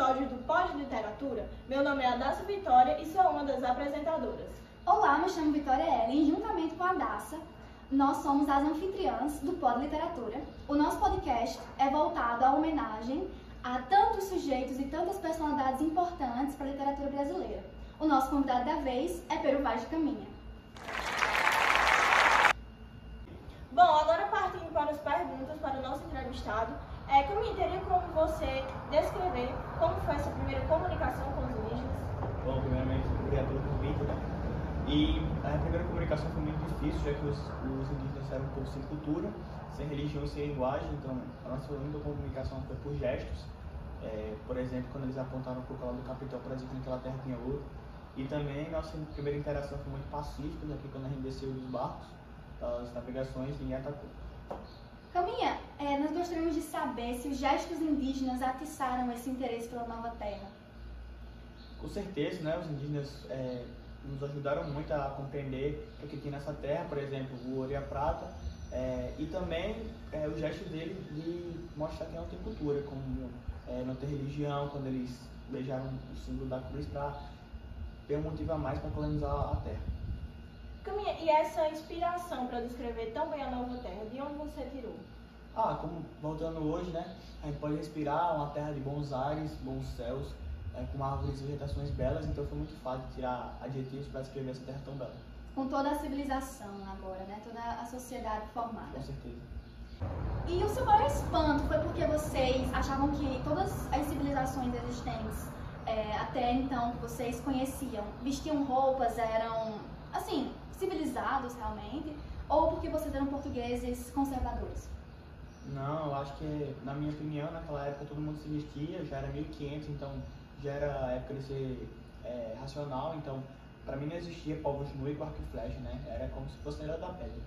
episódio do Pod Literatura. Meu nome é Adassa Vitória e sou uma das apresentadoras. Olá, me chamo Vitória Ellen e juntamente com a Adassa, nós somos as anfitriãs do Pod Literatura. O nosso podcast é voltado à homenagem a tantos sujeitos e tantas personalidades importantes para a literatura brasileira. O nosso convidado da vez é Pero Vaz de Caminha. Bom, agora partindo para as perguntas para o nosso entrevistado, Caminha, teria como você descrever como foi essa primeira comunicação com os indígenas? Bom, primeiramente, obrigado pelo convite, né? E a primeira comunicação foi muito difícil, já que os indígenas eram um povo sem cultura, sem religião e sem linguagem, então a nossa única comunicação foi por gestos. Por exemplo, quando eles apontaram para o lado do capitão para dizer que naquela terra tinha ouro. E também nossa primeira interação foi muito pacífica, já que quando a gente desceu dos barcos, das navegações, ninguém atacou. Caminha, nós gostaríamos de saber se os gestos indígenas atiçaram esse interesse pela nova terra. Com certeza, né? Os indígenas nos ajudaram muito a compreender o que tinha nessa terra, por exemplo, o ouro e a prata, e também o gesto dele de mostrar que não tem cultura, como não ter religião, quando eles beijaram o símbolo da cruz para ter um motivo a mais para colonizar a terra. Caminha, e essa inspiração para descrever tão bem a nova terra, de onde você tirou? Como voltando hoje, né? A gente pode respirar uma terra de bons ares, bons céus, com árvores e vegetações belas, então foi muito fácil tirar adjetivos para descrever essa terra tão bela. Com toda a civilização agora, né? Toda a sociedade formada. Com certeza. E o seu maior espanto foi porque vocês achavam que todas as civilizações existentes até então que vocês conheciam vestiam roupas, eram, assim, civilizados realmente, ou porque vocês eram portugueses conservadores? Não, eu acho que, na minha opinião, naquela época todo mundo se vestia, já era 1500, então já era a época de ser racional, então para mim não existia povos nus com arco e flecha, né? Era como se fosse na Ilha da Pedra.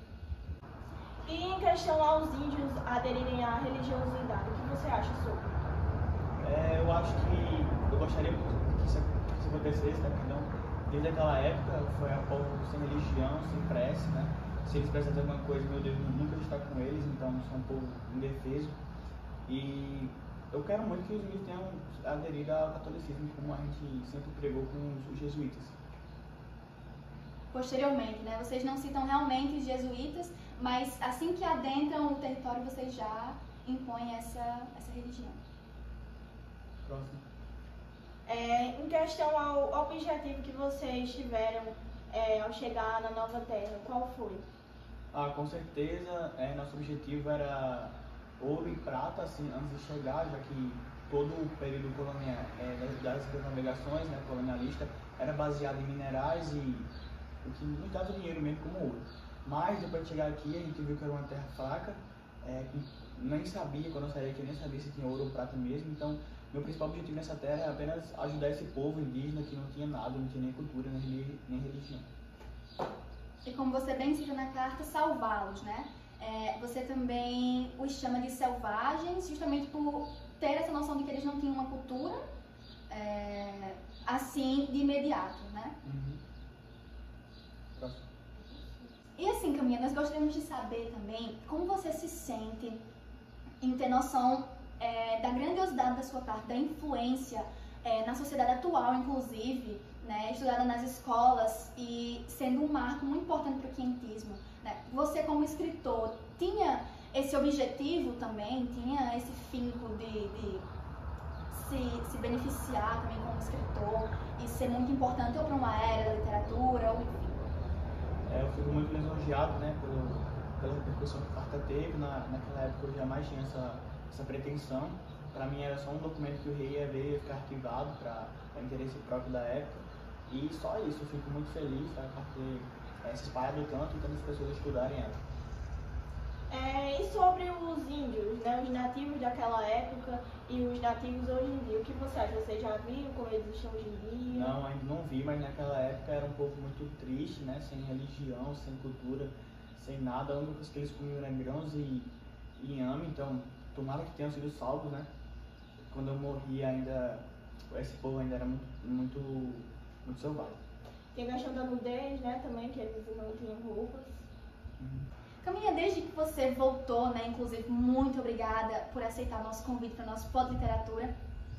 E em questão aos índios aderirem à religiosidade, o que você acha sobre? Eu acho que eu gostaria muito que isso acontecesse, né? Porque desde aquela época foi a povo sem religião, sem prece, né? Se eles precisam de alguma coisa, meu Deus nunca está com eles, então são um povo indefeso. E eu quero muito que os índios tenham aderido ao catolicismo, como a gente sempre pregou com os jesuítas. Posteriormente, né? Vocês não citam realmente os jesuítas, mas assim que adentram o território, vocês já impõem essa religião. Próximo. Em questão ao objetivo que vocês tiveram ao chegar na nova terra, qual foi? Com certeza, nosso objetivo era ouro e prata, assim, antes de chegar, já que todo o período colonial, das navegações, né, colonialista, era baseado em minerais e o que nos dava dinheiro mesmo como ouro. Mas depois de chegar aqui, a gente viu que era uma terra fraca, nem sabia, quando eu saí aqui, nem sabia se tinha ouro ou prata mesmo, então meu principal objetivo nessa terra é apenas ajudar esse povo indígena que não tinha nada, não tinha nem cultura, nem religião. E como você bem cita na carta, salvá-los, né? Você também os chama de selvagens, justamente por ter essa noção de que eles não tinham uma cultura, assim, de imediato, né? Uhum. Próximo. E assim, Caminha, nós gostaríamos de saber também como você se sente em ter noção da grandiosidade da sua parte, da influência na sociedade atual, inclusive, né, estudada nas escolas e sendo um marco muito importante para o quientismo. Né? Você, como escritor, tinha esse objetivo também, tinha esse finco de se beneficiar também como escritor e ser muito importante ou para uma era da literatura, ou enfim. Eu fico muito lisonjeado, né, pela repercussão que a carta teve. Naquela época eu jamais tinha essa pretensão. Para mim era só um documento que o rei ia ver e ficar arquivado para interesse próprio da época. E só isso, eu fico muito feliz da carta ter se espalhado tanto e tantas pessoas estudarem ela. E sobre os índios, né, os nativos daquela época e os nativos hoje em dia, o que você acha? Você já viu como eles estão hoje em dia? Não, ainda não vi, mas naquela época era um povo muito triste, né, sem religião, sem cultura, sem nada. A única coisa que eles comiam era grãos e inhame, então tomara que tenham sido salvos, né? Quando eu morri ainda, esse povo ainda era muito selvagem. Tem a questão da nudez, né, também, que eles não tinham roupas. Caminha, desde que você voltou, né, inclusive, muito obrigada por aceitar o nosso convite para o nosso Pod Literatura.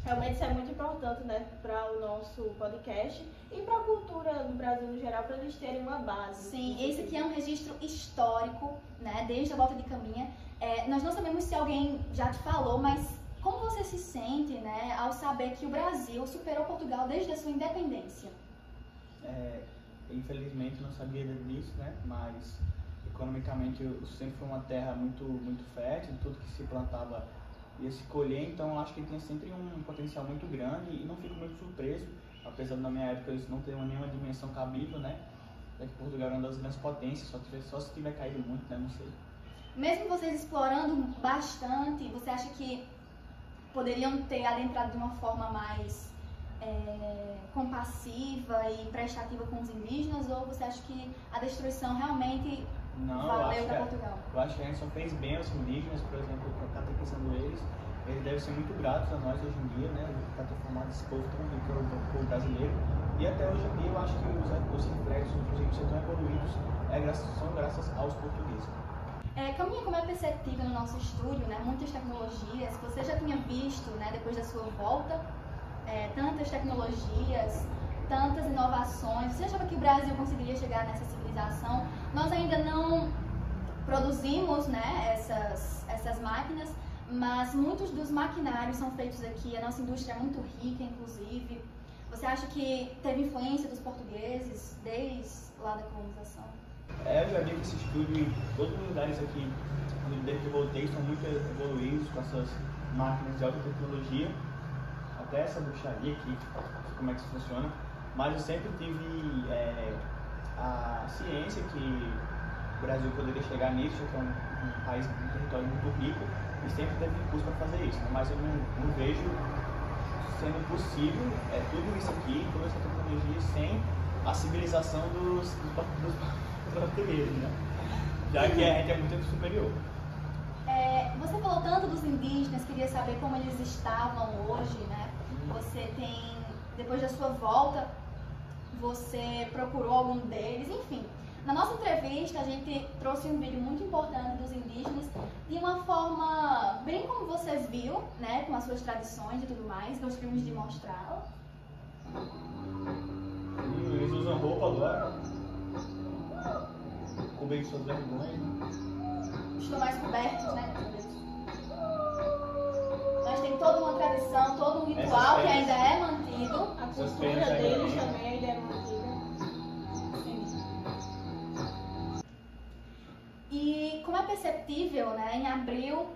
Realmente isso é muito importante, né, para o nosso podcast e para a cultura do Brasil no geral, para eles terem uma base. Sim, esse aqui é um registro histórico, né, desde a volta de Caminha. Nós não sabemos se alguém já te falou, mas como você se sente, né, ao saber que o Brasil superou Portugal desde a sua independência? Infelizmente não sabia disso, né, mas economicamente o centro foi uma terra muito fértil, tudo que se plantava ia se colher, então acho que tem sempre um potencial muito grande e não fico muito surpreso, apesar de na minha época isso não ter nenhuma dimensão cabível, né? É que Portugal é uma das grandes potências, só se tiver caído muito, né? Não sei. Mesmo vocês explorando bastante, você acha que poderiam ter adentrado de uma forma mais compassiva e prestativa com os indígenas, ou você acha que a destruição realmente valeu para Portugal? Eu acho que a gente só fez bem aos indígenas, por exemplo, catequizando eles devem ser muito gratos a nós hoje em dia, né, por ter formado esse povo tão rico, o povo brasileiro. E até hoje em dia eu acho que os reflexos, inclusive, são tão evoluídos, são graças aos portugueses. Caminha, como é perceptível no nosso estúdio, né, muitas tecnologias, você já tinha visto, né, depois da sua volta, tantas tecnologias, tantas inovações. Você achava que o Brasil conseguiria chegar nessa civilização? Nós ainda não produzimos, né, essas máquinas, mas muitos dos maquinários são feitos aqui, a nossa indústria é muito rica, inclusive. Você acha que teve influência dos portugueses desde lá da colonização? Eu já vi que esse estúdio e todos os lugares aqui, desde que eu voltei, são muito evoluídos com essas máquinas de alta tecnologia. Até essa bruxaria aqui, como é que isso funciona. Mas eu sempre tive a ciência que o Brasil poderia chegar nisso, que é um país, um território muito rico, e sempre teve recurso para fazer isso. Né? Mas eu não vejo sendo possível tudo isso aqui, toda essa tecnologia, sem a civilização dos portugueses, né? Já que a gente é muito superior. Você falou tanto dos indígenas, queria saber como eles estavam hoje, né? Você tem, depois da sua volta, você procurou algum deles, enfim. Na nossa entrevista, a gente trouxe um vídeo muito importante dos indígenas, de uma forma bem como você viu, né? Com as suas tradições e tudo mais, gostaríamos de mostrá-la. Eles usam roupa agora, cobertos suas vergonhas. Estão mais cobertos, né? Nós temos toda uma tradição, todo um ritual que ainda é mantido. A cultura deles também ainda é mantida. E como é perceptível, né, em abril,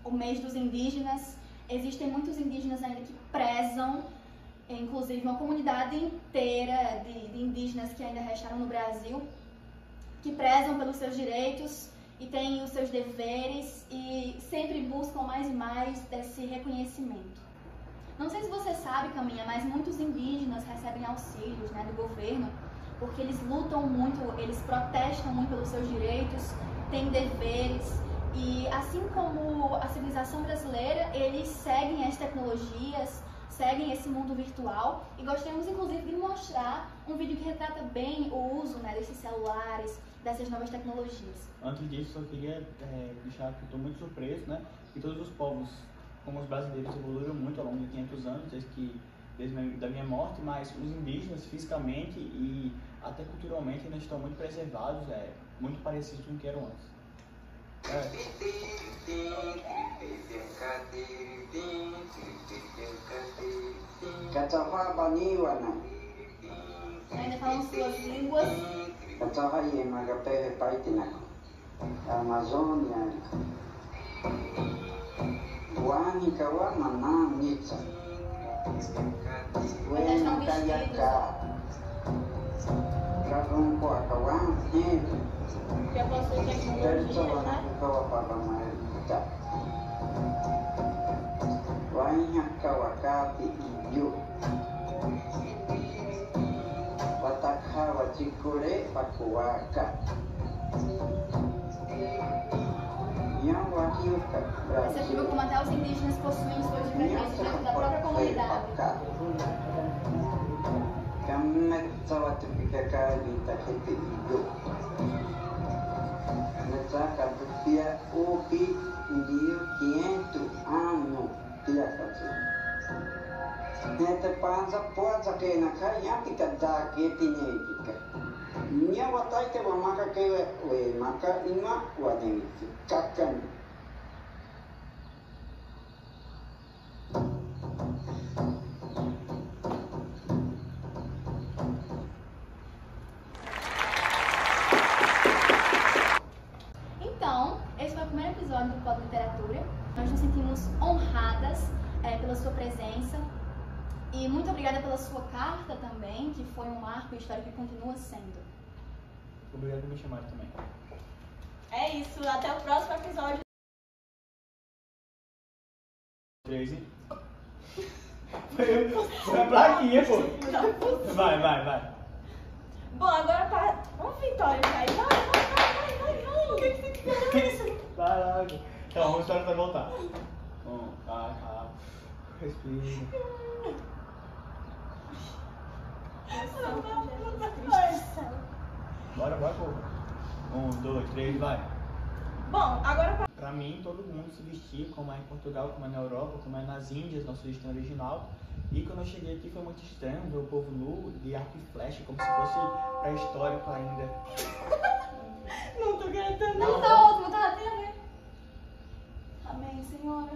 o mês dos indígenas, existem muitos indígenas ainda que prezam, inclusive uma comunidade inteira de indígenas que ainda restaram no Brasil, que prezam pelos seus direitos e têm os seus deveres e sempre buscam mais e mais desse reconhecimento. Não sei se você sabe, Caminha, mas muitos indígenas recebem auxílios, né, do governo, porque eles lutam muito, eles protestam muito pelos seus direitos, têm deveres, e assim como a civilização brasileira, eles seguem as tecnologias, seguem esse mundo virtual, e gostaríamos inclusive de mostrar um vídeo que retrata bem o uso, né, desses celulares, dessas novas tecnologias. Antes disso, eu queria deixar que eu estou muito surpreso, né, que todos os povos, como os brasileiros, evoluíram muito ao longo de 500 anos, desde da minha morte, mas os indígenas, fisicamente e até culturalmente, ainda estão muito preservados, muito parecidos com o que eram antes. Ainda falam suas línguas. Eles estão vestidos. Já possui tecnologia, né? Perceptível como até os indígenas possuem suas diferenças dentro da própria comunidade. Näitä paansa puolsakeena kajapika taaketineetika. Nyawa taiteva maka kewe we maka ima wadengi kakkan. Então, esse foi o primeiro episódio do Pod Literatura. Nós nos sentimos honradas pela sua presença e muito obrigada pela sua carta também, que foi um marco histórico que continua sendo. Obrigado por me chamar também. É isso, até o próximo episódio. 13. Foi a plaquinha, pô. Vai. Bom, agora para. Vamos, Vitória, vai. Vai. O que você quer? Vai lá. Então, vamos esperar pra voltar. Vai. Respira. Bora, pô. 1, 2, 3, vai. Bom, agora para. Pra mim, todo mundo se vestia como é em Portugal, como é na Europa, como é nas Índias, nosso destino original. E quando eu cheguei aqui foi muito estranho ver o povo nu, de arco e flecha, como se fosse pré-histórico ainda. Não tô aguentando. Não, tá ótimo, tá até. Amém, Senhora.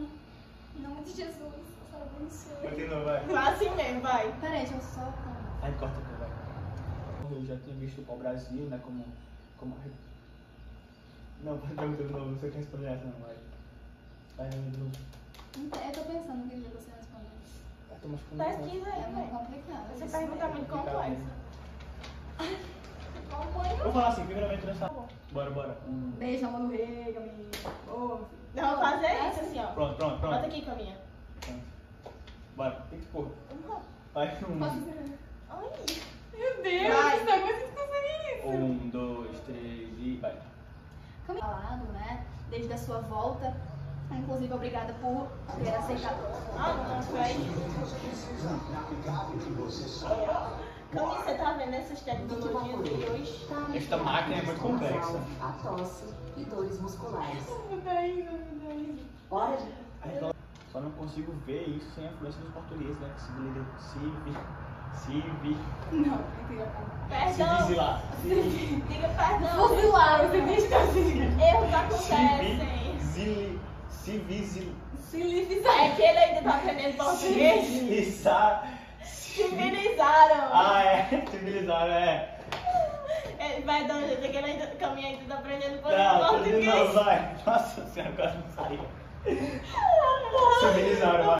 Em nome de Jesus, só abençoe. Continua, vai. Vai assim mesmo, vai. Peraí, deixa eu só. Aí corta aqui, vai. Eu já tinha visto o pau-brasil, né, como... Não, pode perguntar de novo, você quer responder essa, não, vai. Vai, de novo. Eu tô pensando no que você respondeu. Eu tô machucando muito. Pesquisa É aí, muito velho. complicado. Essa isso pergunta é mesmo. muito complexa. Vou falar assim, primeiramente nessa... Bora. Beijo, amor do rei, Caminha. Ô, Não, vou fazer isso assim, ó. Pronto. Bota aqui, Caminha. Bora, tem que pôr. Vai, Ai. Meu Deus, Vai. você consegue conseguir isso? 1, 2, 3 e vai. Falado, né? Desde a sua volta. Inclusive, obrigada por ter aceitado. Não, peraí. Caminha, você tá vendo essas tecnologias de hoje? Esta máquina é muito complexa. A tosse e dores musculares. Hora de... Só não consigo ver isso sem a influência dos portugueses, né? Não, mentira. Perdão. lá. Diga perdão. Fuzilar, você diz que assim. Erros acontecem. É que ele ainda tá aprendendo português. Civilizaram. Civilizaram. Civilizaram, é. Ele vai dar um jeito que ele ainda caminha ainda tá aprendendo Não, português. vai. Nossa senhora, quase não saiu. Civilizaram, vai.